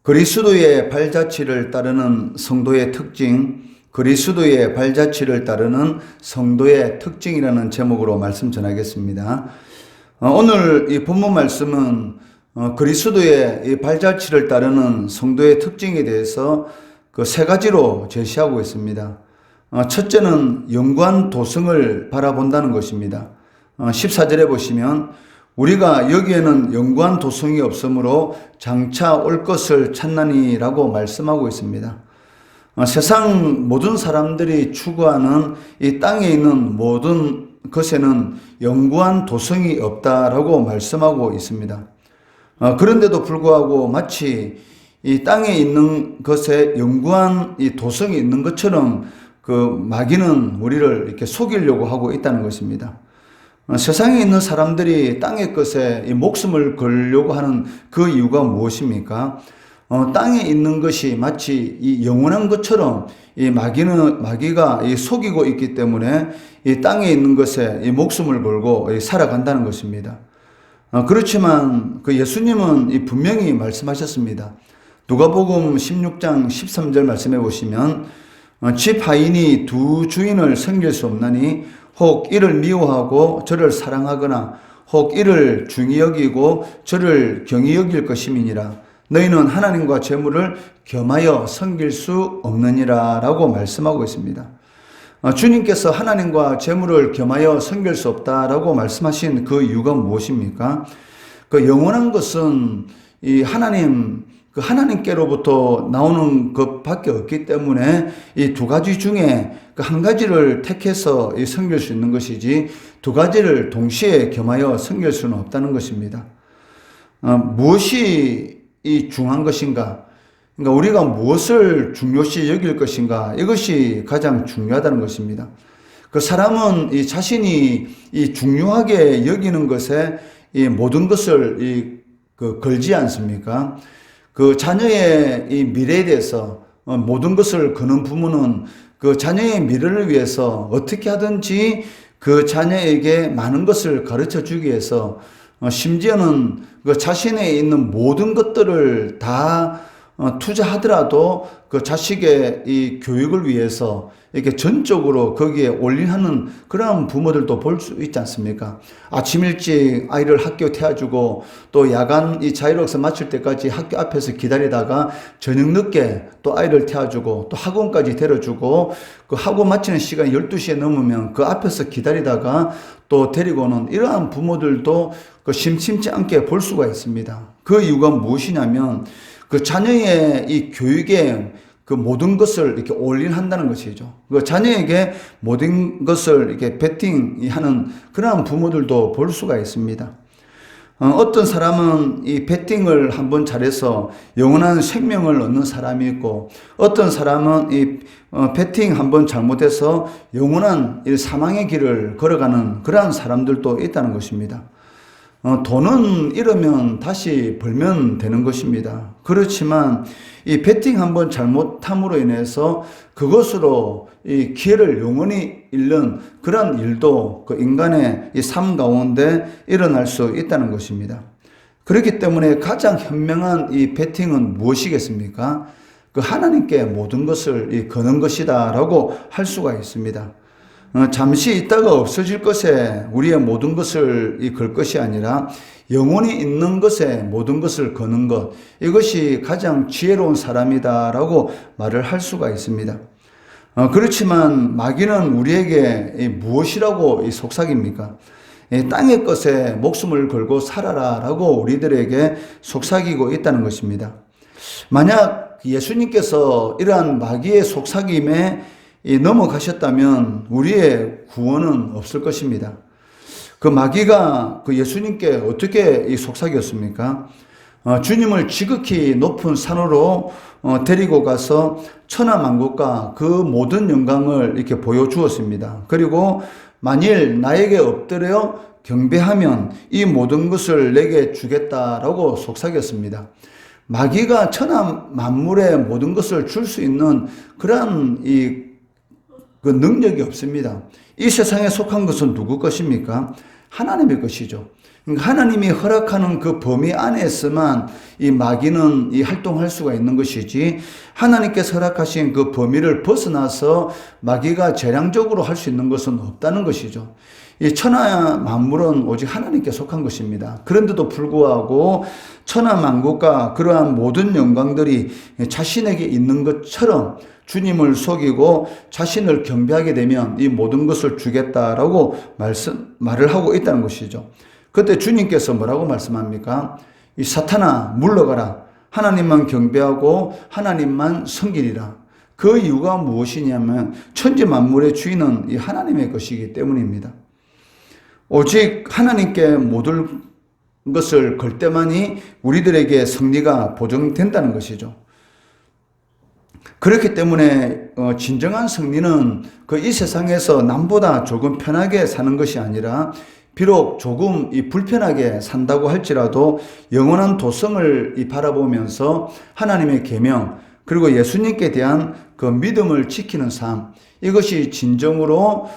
그리스도의 발자취를 따르는 성도의 특징, 그리스도의 발자취를 따르는 성도의 특징이라는 제목으로 말씀 전하겠습니다. 오늘 이 본문 말씀은 그리스도의 이 발자취를 따르는 성도의 특징에 대해서 그 세 가지로 제시하고 있습니다. 첫째는 영구한 도성을 바라본다는 것입니다. 14절에 보시면 우리가 여기에는 영구한 도성이 없으므로 장차 올 것을 찾나니라고 말씀하고 있습니다. 세상 모든 사람들이 추구하는 이 땅에 있는 모든 것에는 영구한 도성이 없다라고 말씀하고 있습니다. 그런데도 불구하고 마치 이 땅에 있는 것에 영구한 이 도성이 있는 것처럼 그 마귀는 우리를 이렇게 속이려고 하고 있다는 것입니다. 세상에 있는 사람들이 땅의 것에 이 목숨을 걸려고 하는 그 이유가 무엇입니까? 땅에 있는 것이 마치 이 영원한 것처럼 이 마귀가 이 속이고 있기 때문에 이 땅에 있는 것에 이 목숨을 걸고 살아간다는 것입니다. 그렇지만 그 예수님은 이 분명히 말씀하셨습니다. 누가복음 16장 13절 말씀해 보시면 집 하인이 두 주인을 섬길 수 없나니 혹 이를 미워하고 저를 사랑하거나 혹 이를 중히 여기고 저를 경히 여길 것임이니라. 너희는 하나님과 재물을 겸하여 섬길 수 없느니라 라고 말씀하고 있습니다. 주님께서 하나님과 재물을 겸하여 섬길 수 없다라고 말씀하신 그 이유가 무엇입니까? 그 영원한 것은 이 하나님께로부터 나오는 것밖에 없기 때문에 이 두 가지 중에 그 한 가지를 택해서 섬길 수 있는 것이지 두 가지를 동시에 겸하여 섬길 수는 없다는 것입니다. 무엇이 이 중요한 것인가? 그러니까 우리가 무엇을 중요시 여길 것인가? 이것이 가장 중요하다는 것입니다. 그 사람은 이 자신이 이 중요하게 여기는 것에 이 모든 것을 걸지 않습니까? 그 자녀의 이 미래에 대해서 모든 것을 거는 부모는 그 자녀의 미래를 위해서 어떻게 하든지 그 자녀에게 많은 것을 가르쳐 주기 위해서 심지어는 그 자신에 있는 모든 것들을 다 투자하더라도 그 자식의 이 교육을 위해서 이렇게 전적으로 거기에 올인하는 그런 부모들도 볼 수 있지 않습니까? 아침 일찍 아이를 학교 태워주고 또 야간 이 자율학습 마칠 때까지 학교 앞에서 기다리다가 저녁 늦게 또 아이를 태워주고 또 학원까지 데려주고 그 학원 마치는 시간이 12시에 넘으면 그 앞에서 기다리다가 또 데리고 오는 이러한 부모들도 그 심심치 않게 볼 수가 있습니다. 그 이유가 무엇이냐면 그 자녀의 이 교육에 그 모든 것을 이렇게 올인한다는 것이죠. 그 자녀에게 모든 것을 이렇게 베팅하는 그러한 부모들도 볼 수가 있습니다. 어떤 사람은 이 베팅을 한번 잘해서 영원한 생명을 얻는 사람이 있고, 어떤 사람은 이 베팅 한번 잘못해서 영원한 이 사망의 길을 걸어가는 그러한 사람들도 있다는 것입니다. 돈은 잃으면 다시 벌면 되는 것입니다. 그렇지만 이 베팅 한번 잘못함으로 인해서 그것으로 이 기회를 영원히 잃는 그런 일도 그 인간의 이 삶 가운데 일어날 수 있다는 것입니다. 그렇기 때문에 가장 현명한 이 베팅은 무엇이겠습니까? 그 하나님께 모든 것을 거는 것이다라고 할 수가 있습니다. 잠시 있다가 없어질 것에 우리의 모든 것을 걸 것이 아니라 영원히 있는 것에 모든 것을 거는 것, 이것이 가장 지혜로운 사람이다라고 말을 할 수가 있습니다. 그렇지만 마귀는 우리에게 무엇이라고 속삭입니까? 땅의 것에 목숨을 걸고 살아라라고 우리들에게 속삭이고 있다는 것입니다. 만약 예수님께서 이러한 마귀의 속삭임에 넘어가셨다면 우리의 구원은 없을 것입니다. 그 마귀가 그 예수님께 어떻게 속삭였습니까? 주님을 지극히 높은 산으로 데리고 가서 천하만국과 그 모든 영광을 이렇게 보여주었습니다. 그리고 만일 나에게 엎드려 경배하면 이 모든 것을 내게 주겠다라고 속삭였습니다. 마귀가 천하 만물의 모든 것을 줄 수 있는 그러한 그 능력이 없습니다. 이 세상에 속한 것은 누구 것입니까? 하나님의 것이죠. 그러니까 하나님이 허락하는 그 범위 안에서만 이 마귀는 이 활동할 수가 있는 것이지, 하나님께서 허락하신 그 범위를 벗어나서 마귀가 재량적으로 할 수 있는 것은 없다는 것이죠. 이 천하 만물은 오직 하나님께 속한 것입니다. 그런데도 불구하고 천하 만국과 그러한 모든 영광들이 자신에게 있는 것처럼 주님을 속이고 자신을 경배하게 되면 이 모든 것을 주겠다라고 말을 하고 있다는 것이죠. 그때 주님께서 뭐라고 말씀합니까? 이 사탄아 물러가라. 하나님만 경배하고 하나님만 섬기리라. 그 이유가 무엇이냐면 천지 만물의 주인은 이 하나님의 것이기 때문입니다. 오직 하나님께 모든 것을 걸 때만이 우리들에게 승리가 보장된다는 것이죠. 그렇기 때문에 진정한 승리는 그 이 세상에서 남보다 조금 편하게 사는 것이 아니라, 비록 조금 이 불편하게 산다고 할지라도 영원한 도성을 바라보면서 하나님의 계명, 그리고 예수님께 대한 그 믿음을 지키는 삶, 이것이 진정으로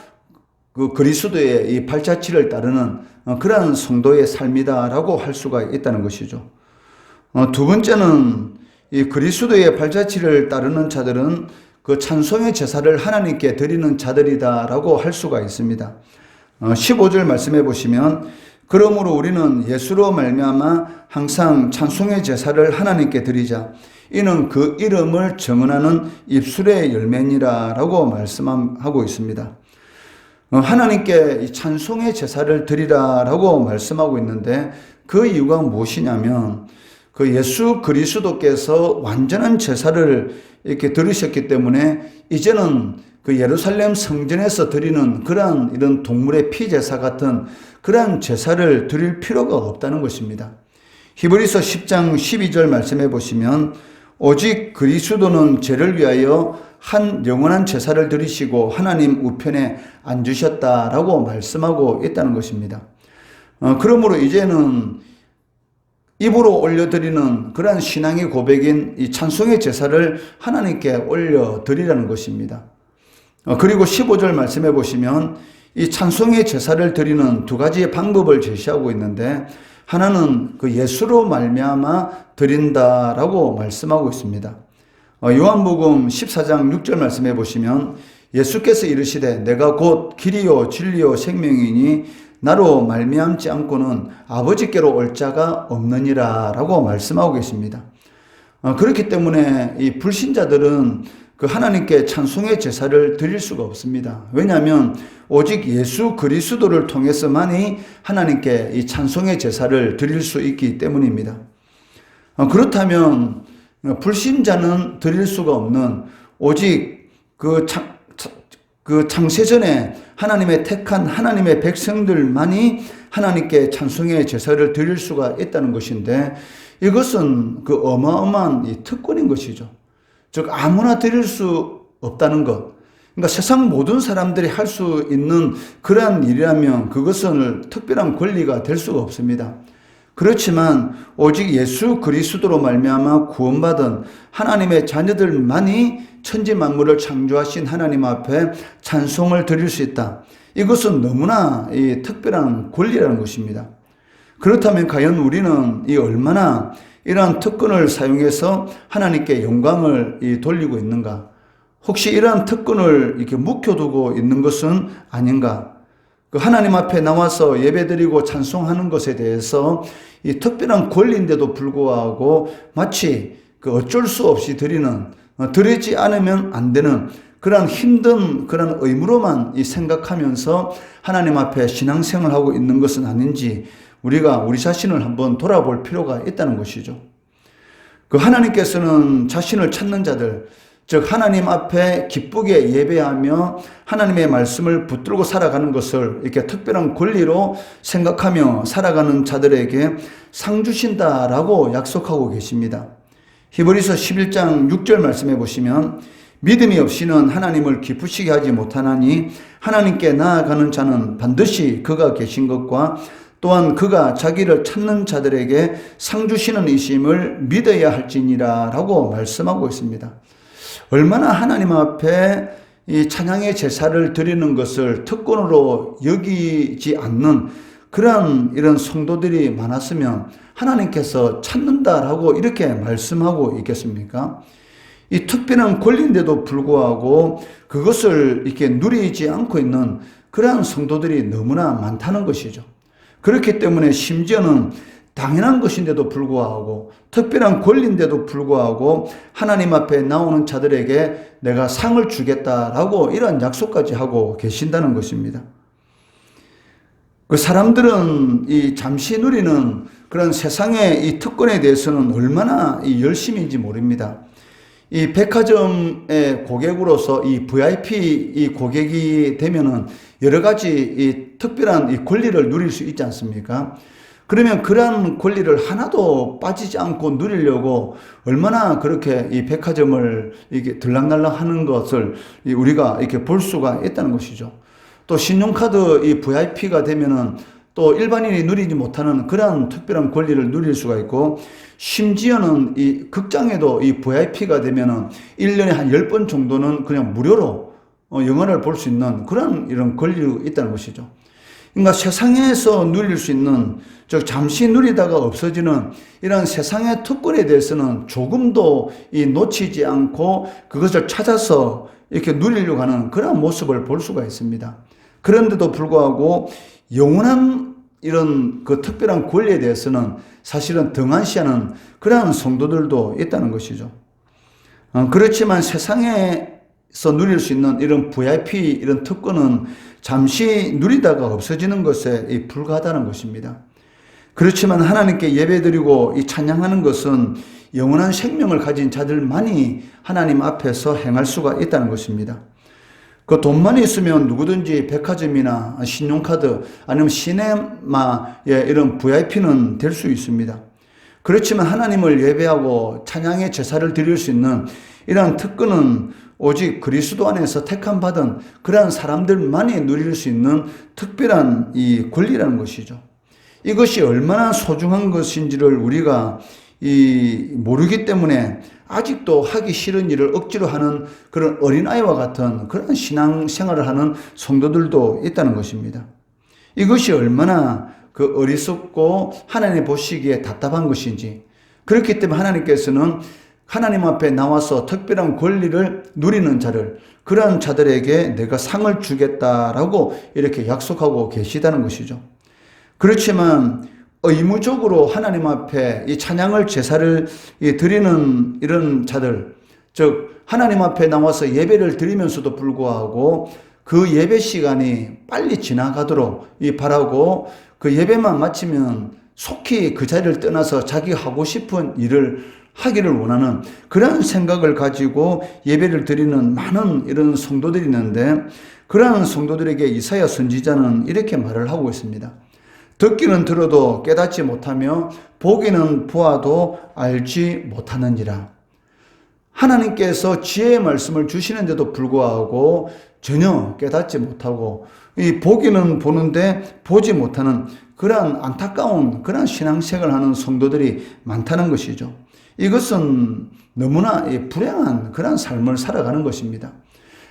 그 그리스도의 이 발자취를 따르는 그러한 성도의 삶이다라고 할 수가 있다는 것이죠. 두 번째는 이 그리스도의 발자취를 따르는 자들은 그 찬송의 제사를 하나님께 드리는 자들이다라고 할 수가 있습니다. 15절 말씀해 보시면, 그러므로 우리는 예수로 말미암아 항상 찬송의 제사를 하나님께 드리자. 이는 그 이름을 정언하는 입술의 열매니라라고 말씀하고 있습니다. 하나님께 이 찬송의 제사를 드리라라고 말씀하고 있는데, 그 이유가 무엇이냐면 그 예수 그리스도께서 완전한 제사를 이렇게 들으셨기 때문에 이제는 그 예루살렘 성전에서 드리는 그러한 이런 동물의 피 제사 같은 그러한 제사를 드릴 필요가 없다는 것입니다. 히브리서 10장 12절 말씀해 보시면, 오직 그리스도는 죄를 위하여 한 영원한 제사를 드리시고 하나님 우편에 앉으셨다라고 말씀하고 있다는 것입니다. 그러므로 이제는 입으로 올려드리는 그러한 신앙의 고백인 이 찬송의 제사를 하나님께 올려드리라는 것입니다. 그리고 15절 말씀해 보시면 이 찬송의 제사를 드리는 두 가지의 방법을 제시하고 있는데, 하나는 그 예수로 말미암아 드린다라고 말씀하고 있습니다. 요한복음 14장 6절 말씀해 보시면, 예수께서 이르시되 내가 곧 길이요 진리요 생명이니 나로 말미암지 않고는 아버지께로 올 자가 없느니라 라고 말씀하고 계십니다. 그렇기 때문에 이 불신자들은 그 하나님께 찬송의 제사를 드릴 수가 없습니다. 왜냐하면 오직 예수 그리스도를 통해서만이 하나님께 이 찬송의 제사를 드릴 수 있기 때문입니다. 그렇다면 불신자는 드릴 수가 없는, 오직 그 창세전에 하나님의 택한 하나님의 백성들만이 하나님께 찬송의 제사를 드릴 수가 있다는 것인데, 이것은 그 어마어마한 이 특권인 것이죠. 즉 아무나 드릴 수 없다는 것. 그러니까 세상 모든 사람들이 할 수 있는 그러한 일이라면 그것은 특별한 권리가 될 수가 없습니다. 그렇지만 오직 예수 그리스도로 말미암아 구원받은 하나님의 자녀들만이 천지 만물을 창조하신 하나님 앞에 찬송을 드릴 수 있다. 이것은 너무나 이 특별한 권리라는 것입니다. 그렇다면 과연 우리는 이 얼마나 이러한 특권을 사용해서 하나님께 영광을 돌리고 있는가? 혹시 이러한 특권을 이렇게 묵혀두고 있는 것은 아닌가? 그 하나님 앞에 나와서 예배드리고 찬송하는 것에 대해서 이 특별한 권리인데도 불구하고 마치 그 어쩔 수 없이 드리지 않으면 안 되는 그런 힘든 그런 의무로만 생각하면서 하나님 앞에 신앙생활을 하고 있는 것은 아닌지 우리가 우리 자신을 한번 돌아볼 필요가 있다는 것이죠. 그 하나님께서는 자신을 찾는 자들, 즉 하나님 앞에 기쁘게 예배하며 하나님의 말씀을 붙들고 살아가는 것을 이렇게 특별한 권리로 생각하며 살아가는 자들에게 상 주신다라고 약속하고 계십니다. 히브리서 11장 6절 말씀해 보시면, 믿음이 없이는 하나님을 기쁘시게 하지 못하나니 하나님께 나아가는 자는 반드시 그가 계신 것과 또한 그가 자기를 찾는 자들에게 상 주시는 이심을 믿어야 할지니라 라고 말씀하고 있습니다. 얼마나 하나님 앞에 이 찬양의 제사를 드리는 것을 특권으로 여기지 않는 그러한 이런 성도들이 많았으면 하나님께서 찾는다라고 이렇게 말씀하고 있겠습니까? 이 특별한 권리인데도 불구하고 그것을 이렇게 누리지 않고 있는 그러한 성도들이 너무나 많다는 것이죠. 그렇기 때문에 심지어는 당연한 것인데도 불구하고 특별한 권리인데도 불구하고 하나님 앞에 나오는 자들에게 내가 상을 주겠다라고 이런 약속까지 하고 계신다는 것입니다. 그 사람들은 이 잠시 누리는 그런 세상의 이 특권에 대해서는 얼마나 이 열심인지 모릅니다. 이 백화점의 고객으로서 이 VIP 이 고객이 되면은 여러 가지 이 특별한 이 권리를 누릴 수 있지 않습니까? 그러면 그러한 권리를 하나도 빠지지 않고 누리려고 얼마나 그렇게 이 백화점을 이게 들락날락 하는 것을 우리가 이렇게 볼 수가 있다는 것이죠. 또 신용카드 이 VIP가 되면은 또 일반인이 누리지 못하는 그러한 특별한 권리를 누릴 수가 있고, 심지어는 이 극장에도 이 VIP가 되면은 1년에 한 10번 정도는 그냥 무료로 영화를 볼 수 있는 그런 이런 권리가 있다는 것이죠. 그러니까 세상에서 누릴 수 있는, 즉 잠시 누리다가 없어지는 이런 세상의 특권에 대해서는 조금도 이 놓치지 않고 그것을 찾아서 이렇게 누리려고 하는 그런 모습을 볼 수가 있습니다. 그런데도 불구하고 영원한 이런 그 특별한 권리에 대해서는 사실은 등한시하는 그러한 성도들도 있다는 것이죠. 그렇지만 세상에서 누릴 수 있는 이런 VIP 이런 특권은 잠시 누리다가 없어지는 것에 불과하다는 것입니다. 그렇지만 하나님께 예배드리고 이 찬양하는 것은 영원한 생명을 가진 자들만이 하나님 앞에서 행할 수가 있다는 것입니다. 그 돈만 있으면 누구든지 백화점이나 신용카드 아니면 시네마의 이런 VIP는 될 수 있습니다. 그렇지만 하나님을 예배하고 찬양의 제사를 드릴 수 있는 이러한 특권은 오직 그리스도 안에서 택함 받은 그러한 사람들만이 누릴 수 있는 특별한 이 권리라는 것이죠. 이것이 얼마나 소중한 것인지를 우리가 모르기 때문에 아직도 하기 싫은 일을 억지로 하는 그런 어린아이와 같은 그런 신앙생활을 하는 성도들도 있다는 것입니다. 이것이 얼마나 그 어리석고 하나님 보시기에 답답한 것인지, 그렇기 때문에 하나님께서는 하나님 앞에 나와서 특별한 권리를 누리는 자를, 그러한 자들에게 내가 상을 주겠다라고 이렇게 약속하고 계시다는 것이죠. 그렇지만 의무적으로 하나님 앞에 이 찬양을 제사를 드리는 이런 자들, 즉 하나님 앞에 나와서 예배를 드리면서도 불구하고 그 예배 시간이 빨리 지나가도록 바라고 그 예배만 마치면 속히 그 자리를 떠나서 자기 하고 싶은 일을 하기를 원하는 그런 생각을 가지고 예배를 드리는 많은 이런 성도들이 있는데, 그러한 성도들에게 이사야 선지자는 이렇게 말을 하고 있습니다. 듣기는 들어도 깨닫지 못하며 보기는 보아도 알지 못하느니라. 하나님께서 지혜의 말씀을 주시는데도 불구하고 전혀 깨닫지 못하고 이 보기는 보는데 보지 못하는 그러한 안타까운 그러한 신앙생활을 하는 성도들이 많다는 것이죠. 이것은 너무나 불행한 그러한 삶을 살아가는 것입니다.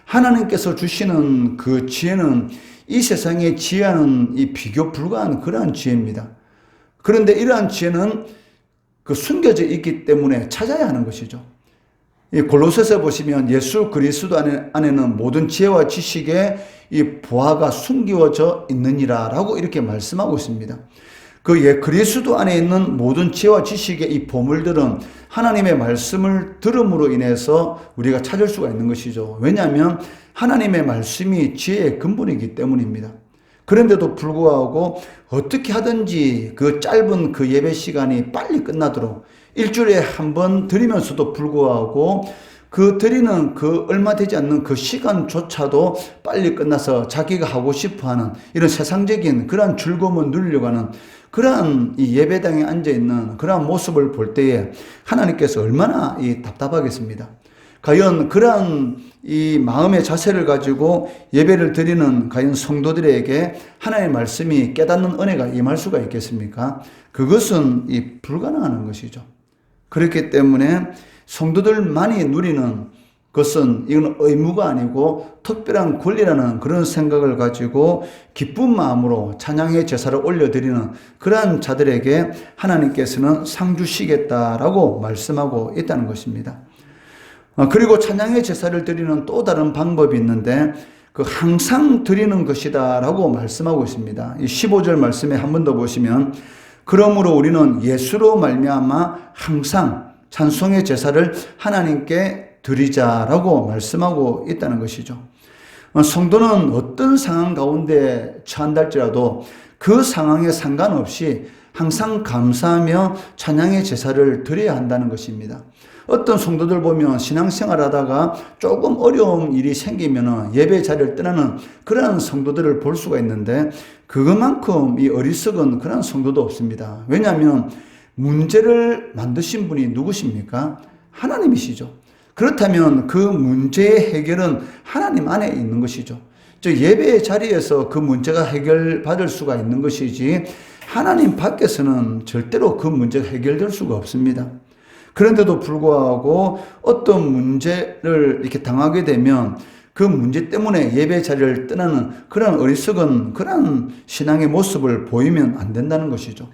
하나님께서 주시는 그 지혜는 이 세상의 지혜와는 비교 불가한 그러한 지혜입니다. 그런데 이러한 지혜는 그 숨겨져 있기 때문에 찾아야 하는 것이죠. 이 골로새서 보시면 예수 그리스도 안에는 모든 지혜와 지식의 이 보화가 숨겨져 있느니라라고 이렇게 말씀하고 있습니다. 그 그리스도 안에 있는 모든 지혜와 지식의 이 보물들은 하나님의 말씀을 들음으로 인해서 우리가 찾을 수가 있는 것이죠. 왜냐하면 하나님의 말씀이 지혜의 근본이기 때문입니다. 그런데도 불구하고 어떻게 하든지 그 짧은 그 예배 시간이 빨리 끝나도록 일주일에 한 번 드리면서도 불구하고 그 드리는 그 얼마 되지 않는 그 시간조차도 빨리 끝나서 자기가 하고 싶어하는 이런 세상적인 그러한 즐거움을 누리려고 하는 그러한 이 예배당에 앉아있는 그러한 모습을 볼 때에 하나님께서 얼마나 답답하겠습니다. 과연 그러한 이 마음의 자세를 가지고 예배를 드리는 과연 성도들에게 하나님의 말씀이 깨닫는 은혜가 임할 수가 있겠습니까? 그것은 불가능한 것이죠. 그렇기 때문에 성도들만이 누리는 그것은 이건 의무가 아니고 특별한 권리라는 그런 생각을 가지고 기쁜 마음으로 찬양의 제사를 올려드리는 그러한 자들에게 하나님께서는 상 주시겠다라고 말씀하고 있다는 것입니다. 그리고 찬양의 제사를 드리는 또 다른 방법이 있는데 그 항상 드리는 것이다 라고 말씀하고 있습니다. 이 15절 말씀에 한 번 더 보시면 그러므로 우리는 예수로 말미암아 항상 찬송의 제사를 하나님께 드리자라고 말씀하고 있다는 것이죠. 성도는 어떤 상황 가운데 처한다 할지라도 그 상황에 상관없이 항상 감사하며 찬양의 제사를 드려야 한다는 것입니다. 어떤 성도들 보면 신앙생활 하다가 조금 어려운 일이 생기면 예배 자리를 떠나는 그러한 성도들을 볼 수가 있는데 그것만큼 이 어리석은 그러한 성도도 없습니다. 왜냐하면 문제를 만드신 분이 누구십니까? 하나님이시죠. 그렇다면 그 문제의 해결은 하나님 안에 있는 것이죠. 즉 예배의 자리에서 그 문제가 해결받을 수가 있는 것이지 하나님 밖에서는 절대로 그 문제가 해결될 수가 없습니다. 그런데도 불구하고 어떤 문제를 이렇게 당하게 되면 그 문제 때문에 예배 자리를 떠나는 그런 어리석은 그런 신앙의 모습을 보이면 안 된다는 것이죠.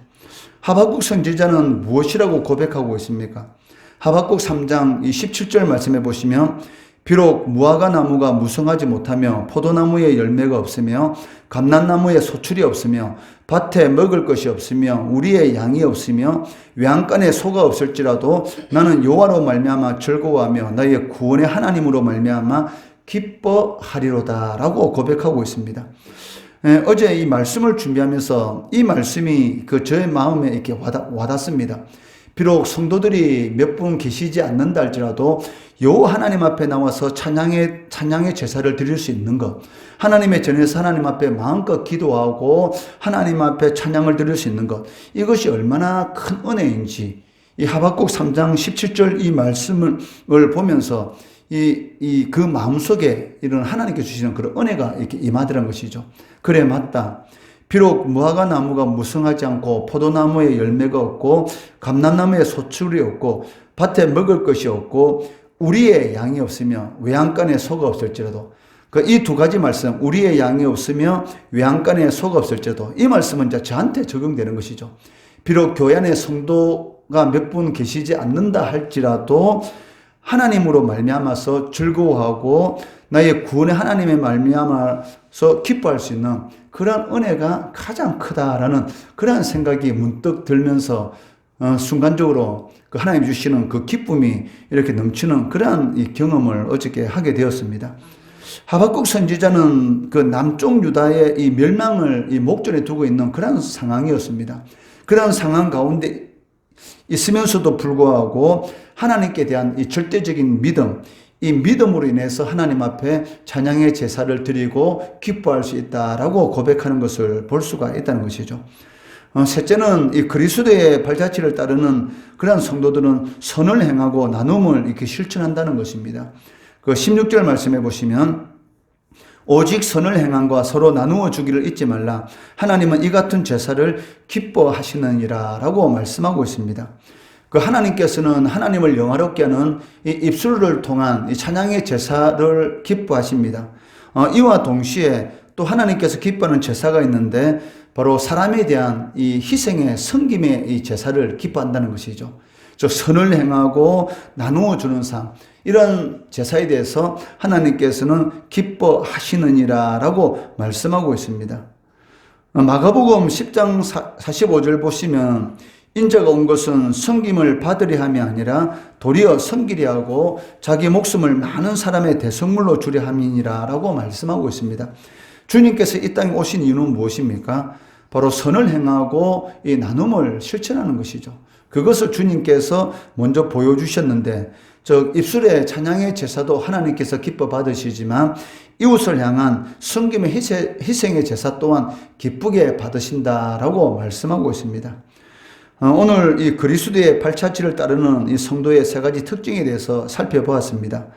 하박국 선지자는 무엇이라고 고백하고 있습니까? 하박국 3장 17절 말씀해 보시면 비록 무화과 나무가 무성하지 못하며 포도나무에 열매가 없으며 감람나무에 소출이 없으며 밭에 먹을 것이 없으며 우리의 양이 없으며 외양간에 소가 없을지라도 나는 여호와로 말미암아 즐거워하며 나의 구원의 하나님으로 말미암아 기뻐하리로다 라고 고백하고 있습니다. 어제 이 말씀을 준비하면서 이 말씀이 저의 마음에 이렇게 와닿습니다. 비록 성도들이 몇 분 계시지 않는다 할지라도 여호와 하나님 앞에 나와서 찬양의 제사를 드릴 수 있는 것, 하나님의 전에서 하나님 앞에 마음껏 기도하고 하나님 앞에 찬양을 드릴 수 있는 것, 이것이 얼마나 큰 은혜인지 이 하박국 3장 17절 이 말씀을 보면서 그 마음속에 이런 하나님께 주시는 그런 은혜가 이렇게 임하더란 것이죠. 그래 맞다. 비록 무화과 나무가 무성하지 않고 포도나무에 열매가 없고 감람나무에 소출이 없고 밭에 먹을 것이 없고 우리의 양이 없으며 외양간에 소가 없을지라도 이 두 가지 말씀 우리의 양이 없으며 외양간에 소가 없을지라도 이 말씀은 이제 저한테 적용되는 것이죠. 비록 교회 안에 성도가 몇 분 계시지 않는다 할지라도 하나님으로 말미암아서 즐거워하고 나의 구원의 하나님의 말미암아서 기뻐할 수 있는 그런 은혜가 가장 크다라는 그런 생각이 문득 들면서 순간적으로 그 하나님 주시는 그 기쁨이 이렇게 넘치는 그러한 이 경험을 어저께 하게 되었습니다. 하박국 선지자는 그 남쪽 유다의 이 멸망을 이 목전에 두고 있는 그런 상황이었습니다. 그런 상황 가운데 있으면서도 불구하고 하나님께 대한 이 절대적인 믿음, 이 믿음으로 인해서 하나님 앞에 찬양의 제사를 드리고 기뻐할 수 있다라고 고백하는 것을 볼 수가 있다는 것이죠. 셋째는 이 그리스도의 발자취를 따르는 그러한 성도들은 선을 행하고 나눔을 이렇게 실천한다는 것입니다. 그 16절 말씀해 보시면 오직 선을 행함과 서로 나누어 주기를 잊지 말라. 하나님은 이 같은 제사를 기뻐하시느니라 라고 말씀하고 있습니다. 그 하나님께서는 하나님을 영화롭게 하는 이 입술을 통한 이 찬양의 제사를 기뻐하십니다. 이와 동시에 또 하나님께서 기뻐하는 제사가 있는데 바로 사람에 대한 이 희생의 섬김의 이 제사를 기뻐한다는 것이죠. 즉 선을 행하고 나누어 주는 삶, 이런 제사에 대해서 하나님께서는 기뻐하시느니라 라고 말씀하고 있습니다. 마가복음 10장 45절 보시면 인자가 온 것은 섬김을 받으려 함이 아니라 도리어 섬기려 하고 자기 목숨을 많은 사람의 대성물로 주려 함이니라 라고 말씀하고 있습니다. 주님께서 이 땅에 오신 이유는 무엇입니까? 바로 선을 행하고 이 나눔을 실천하는 것이죠. 그것을 주님께서 먼저 보여주셨는데 입술의 찬양의 제사도 하나님께서 기뻐 받으시지만 이웃을 향한 섬김의 희생의 제사 또한 기쁘게 받으신다라고 말씀하고 있습니다. 오늘 이 그리스도의 발자취를 따르는 이 성도의 세 가지 특징에 대해서 살펴보았습니다.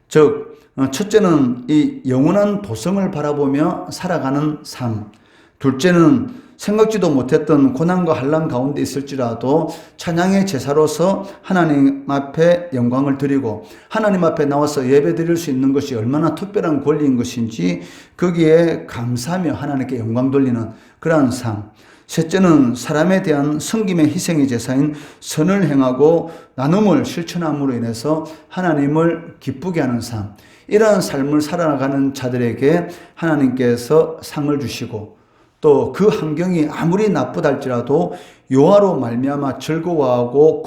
즉 첫째는 이 영원한 도성을 바라보며 살아가는 삶, 둘째는 생각지도 못했던 고난과 환난 가운데 있을지라도 찬양의 제사로서 하나님 앞에 영광을 드리고 하나님 앞에 나와서 예배 드릴 수 있는 것이 얼마나 특별한 권리인 것인지 거기에 감사하며 하나님께 영광 돌리는 그러한 삶. 셋째는 사람에 대한 섬김의 희생의 제사인 선을 행하고 나눔을 실천함으로 인해서 하나님을 기쁘게 하는 삶. 이러한 삶을 살아가는 자들에게 하나님께서 상을 주시고 또 그 환경이 아무리 나쁘다 할지라도 여호와로 말미암아 즐거워하고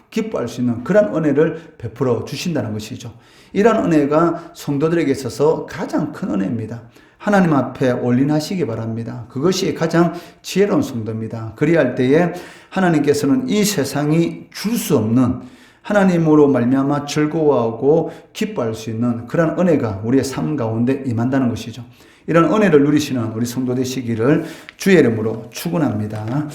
기뻐할 수 있는 그런 은혜를 베풀어 주신다는 것이죠. 이런 은혜가 성도들에게 있어서 가장 큰 은혜입니다. 하나님 앞에 올인하시기 바랍니다. 그것이 가장 지혜로운 성도입니다. 그리할 때에 하나님께서는 이 세상이 줄 수 없는 하나님으로 말미암아 즐거워하고 기뻐할 수 있는 그런 은혜가 우리의 삶 가운데 임한다는 것이죠. 이런 은혜를 누리시는 우리 성도 되시기를 주의 이름으로 축원합니다.